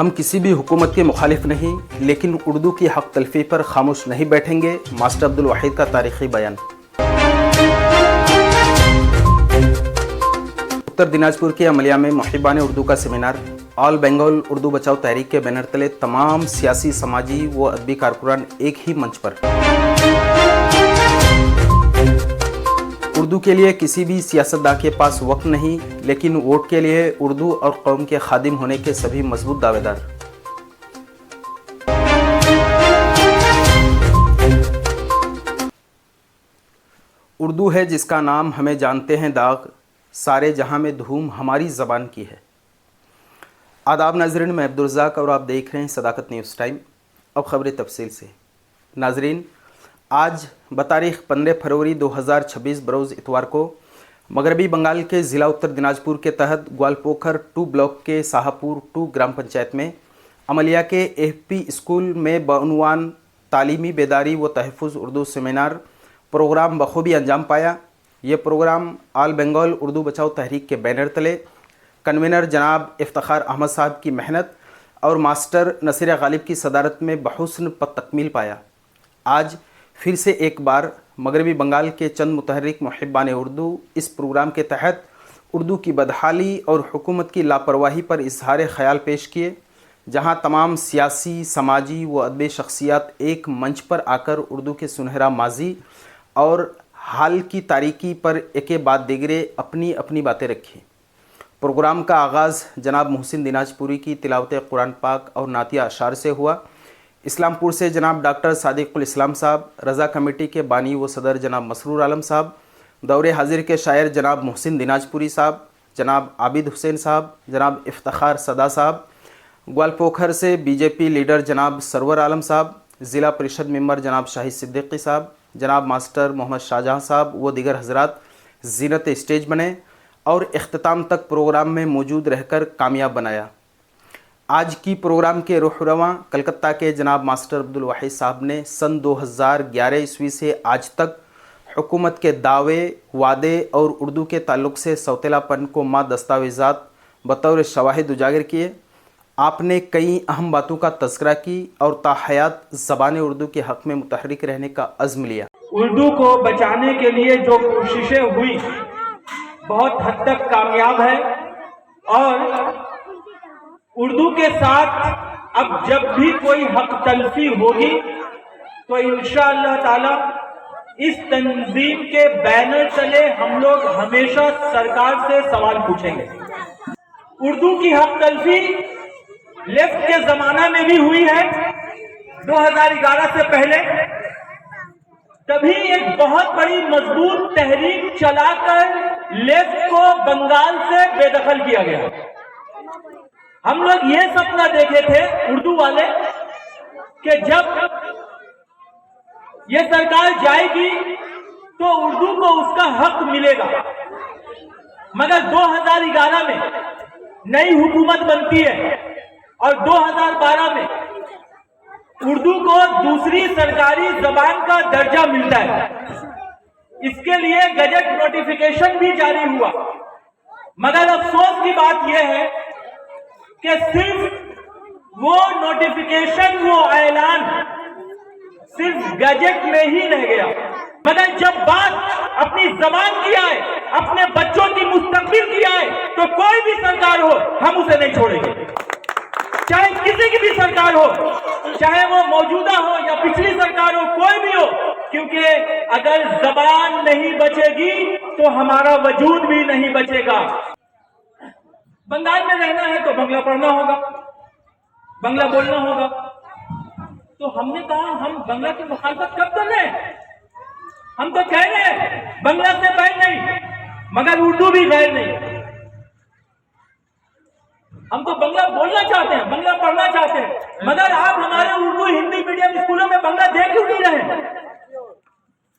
ہم کسی بھی حکومت کے مخالف نہیں، لیکن اردو کی حق تلفی پر خاموش نہیں بیٹھیں گے۔ ماسٹر عبدالواحد کا تاریخی بیان۔ اتر دیناجپور کے عملیہ میں محبان اردو کا سیمینار۔ آل بنگال اردو بچاؤ تحریک کے بینر تلے تمام سیاسی، سماجی و ادبی کارکنان ایک ہی منچ پر۔ اردو کے لیے کسی بھی سیاستداں کے پاس وقت نہیں، لیکن ووٹ کے لیے اردو اور قوم کے خادم ہونے کے سبھی مضبوط دعوے دار۔ اردو ہے جس کا نام ہمیں جانتے ہیں داغ، سارے جہاں میں دھوم ہماری زبان کی ہے۔ آداب ناظرین، میں عبدالرزاق اور آپ دیکھ رہے ہیں صداقت نیوز ٹائم۔ اب خبریں تفصیل سے۔ ناظرین، آج بتاریخ 15 فروری 2026 بروز اتوار کو مغربی بنگال کے ضلع اتر دیناجپور کے تحت گوالپوکھر 2 بلاک کے ساہاپور 2 گرام پنچایت میں عملیہ کے AFP اسکول میں بعنوان تعلیمی بیداری و تحفظ اردو سیمینار پروگرام بخوبی انجام پایا۔ یہ پروگرام آل بنگال اردو بچاؤ تحریک کے بینر تلے کنوینر جناب افتخار احمد صاحب کی محنت اور ماسٹر نصیر غالب کی صدارت میں بحسن تکمیل پایا۔ آج پھر سے ایک بار مغربی بنگال کے چند متحرک محبان اردو اس پروگرام کے تحت اردو کی بدحالی اور حکومت کی لاپرواہی پر اظہار خیال پیش کیے، جہاں تمام سیاسی، سماجی و ادبی شخصیات ایک منچ پر آ کر اردو کے سنہرا ماضی اور حال کی تاریکی پر ایک بعد دیگرے اپنی اپنی باتیں رکھی۔ پروگرام کا آغاز جناب محسن دیناجپوری کی تلاوت قرآن پاک اور نعتیہ اشعار سے ہوا۔ اسلام پور سے جناب ڈاکٹر صادق الاسلام صاحب، رضا کمیٹی کے بانی و صدر جناب مسرور عالم صاحب، دور حاضر کے شاعر جناب محسن دیناجپوری صاحب، جناب عابد حسین صاحب، جناب افتخار صدا صاحب، گوالپوکھر سے BJP لیڈر جناب سرور عالم صاحب، ضلع پریشد ممبر جناب شاہد صدیقی صاحب، جناب ماسٹر محمد شاہجہاں صاحب و دیگر حضرات زینت اسٹیج بنے اور اختتام تک پروگرام میں موجود رہ کر کامیاب بنایا۔ آج کی پروگرام کے رخ رواں کلکتہ کے جناب ماسٹر عبدالواحد صاحب نے سن 2011 عیسوی سے آج تک حکومت کے دعوے، وعدے اور اردو کے تعلق سے سوتیلا پن کو ماں دستاویزات بطور شواہد اجاگر کیے۔ آپ نے کئی اہم باتوں کا تذکرہ کی اور تاحیات زبان اردو کے حق میں متحرک رہنے کا عزم لیا۔ اردو کو بچانے کے لیے جو کوششیں ہوئی بہت حد تک کامیاب ہے، اور اردو کے ساتھ اب جب بھی کوئی حق تلفی ہوگی تو انشاءاللہ تعالی اس تنظیم کے بینر تلے ہم لوگ ہمیشہ سرکار سے سوال پوچھیں گے۔ اردو کی حق تلفی لیفٹ کے زمانہ میں بھی ہوئی ہے 2011 سے پہلے، تبھی ایک بہت بڑی مضبوط تحریک چلا کر لیفٹ کو بنگال سے بے دخل کیا گیا۔ ہم لوگ یہ سپنا دیکھے تھے اردو والے کہ جب یہ سرکار جائے گی تو اردو کو اس کا حق ملے گا، مگر 2011 میں نئی حکومت بنتی ہے اور 2012 میں اردو کو دوسری سرکاری زبان کا درجہ ملتا ہے۔ اس کے لیے گجٹ نوٹیفیکیشن بھی جاری ہوا، مگر افسوس کی بات یہ ہے کہ صرف وہ نوٹیفیکیشن، وہ اعلان صرف گجٹ میں ہی رہ گیا، مگر جب بات اپنی زبان کی آئے، اپنے بچوں کی مستقبل کی آئے تو کوئی بھی سرکار ہو ہم اسے نہیں چھوڑیں گے، چاہے کسی کی بھی سرکار ہو، چاہے وہ موجودہ ہو یا پچھلی سرکار ہو، کوئی بھی ہو، کیونکہ اگر زبان نہیں بچے گی تو ہمارا وجود بھی نہیں بچے گا۔ بنگال میں رہنا ہے تو بنگلہ پڑھنا ہوگا، بنگلہ بولنا ہوگا، تو ہم نے کہا ہم بنگلہ کی مخالفت کب کر رہے ہیں؟ ہم تو کہہ رہے ہیں بنگلہ سے غیر نہیں، مگر اردو بھی غیر نہیں۔ ہم تو بنگلہ بولنا چاہتے ہیں، بنگلہ پڑھنا چاہتے ہیں، مگر آپ ہمارے اردو ہندی میڈیم اسکولوں میں بنگلہ دیکھ کیوں نہیں رہے؟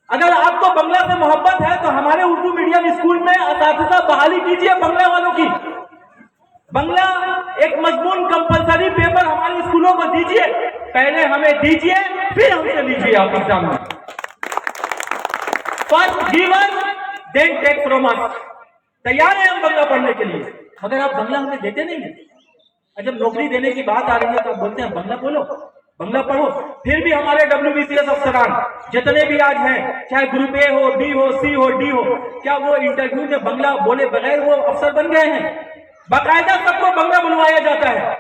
اگر آپ کو بنگلہ سے محبت ہے تو ہمارے اردو میڈیم اسکول میں اساتذہ بحالی کیجیے بنگلہ والوں کی۔ بنگلہ ایک مضمون کمپلسری پیپر ہمارے اسکولوں کو دیجیے، پہلے ہمیں دیجیے پھر ہم سے لیجیے آپ ایگزام میں۔ First give us then take from us. تیار ہیں ہم بنگلہ پڑھنے کے لیے، مگر آپ بنگلہ ہمیں دیتے نہیں ہیں۔ اور جب نوکری دینے کی بات آ رہی ہے تو آپ بولتے ہیں بنگلہ بولو، بنگلہ پڑھو. پھر بھی ہمارے WBCS افسران جتنے بھی آج ہیں، چاہے گروپ اے ہو، بی ہو، سی ہو، ڈی ہو، کیا وہ انٹرویو میں بنگلہ بولے بغیر وہ افسر بن گئے ہیں؟ باقاعدہ سب کو بنگلہ بلوایا جاتا ہے.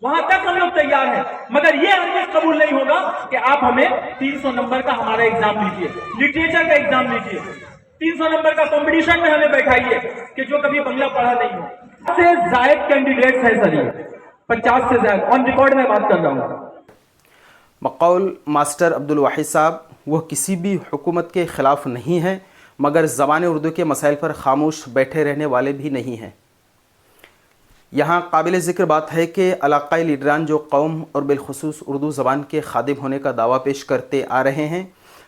وہاں تک ہم لوگ تیار ہیں، مگر یہ ہرگز قبول نہیں ہوگا کہ آپ ہمیں 300 نمبر کا ہمارا ایگزام لیجیے، لٹریچر کا ایگزام لیجیے، 300 نمبر کا کمپٹیشن میں ہمیں بیٹھائیے کہ جو کبھی بنگلہ پڑھا نہیں ہو. سے زائد کینڈیڈیٹس ہیں سر، یہ 50 سے زائد آن ریکارڈ میں بات کر رہا ہوں. بقول ماسٹر عبد الواحد صاحب، وہ کسی بھی حکومت کے خلاف نہیں ہیں، مگر زبان اردو کے مسائل پر خاموش بیٹھے رہنے والے بھی نہیں ہیں. یہاں قابل ذکر بات ہے کہ علاقائی لیڈران جو قوم اور بالخصوص اردو زبان کے خادم ہونے کا دعویٰ پیش کرتے آ رہے ہیں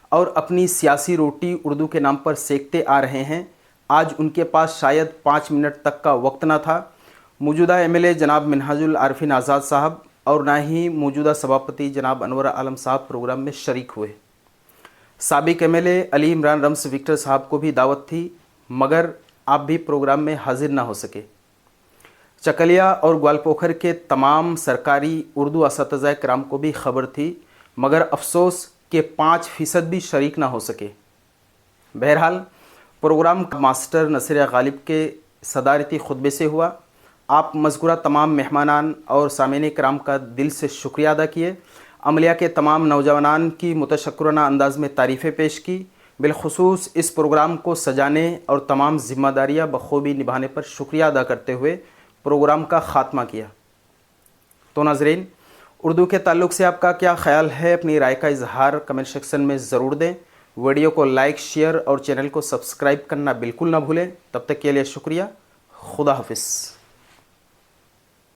اور اپنی سیاسی روٹی اردو کے نام پر سیکتے آ رہے ہیں، آج ان کے پاس شاید 5 منٹ تک کا وقت نہ تھا. موجودہ MLA جناب منہاج العارفین آزاد صاحب اور نہ ہی موجودہ سبھاپتی جناب انور عالم صاحب پروگرام میں شریک ہوئے. سابق MLA علی عمران رمز وکٹر صاحب کو بھی دعوت تھی، مگر آپ بھی پروگرام میں حاضر نہ ہو سکے. چکلیا اور گوالپوکھر کے تمام سرکاری اردو اساتذہ کرام کو بھی خبر تھی، مگر افسوس کہ 5% بھی شریک نہ ہو سکے. بہرحال پروگرام ماسٹر نصیر غالب کے صدارتی خطبے سے ہوا. آپ مذکورہ تمام مہمانان اور سامعین کرام کا دل سے شکریہ ادا کیے. عملیہ کے تمام نوجوانان کی متشکرانہ انداز میں تعریفیں پیش کی. بالخصوص اس پروگرام کو سجانے اور تمام ذمہ داریاں بخوبی نبھانے پر شکریہ ادا کرتے ہوئے پروگرام کا خاتمہ کیا. تو ناظرین، اردو کے تعلق سے آپ کا کیا خیال ہے؟ اپنی رائے کا اظہار کمنٹ سیکشن میں ضرور دیں. ویڈیو کو لائک، شیئر اور چینل کو سبسکرائب کرنا بالکل نہ بھولیں. تب تک کے لیے شکریہ. خدا حافظ.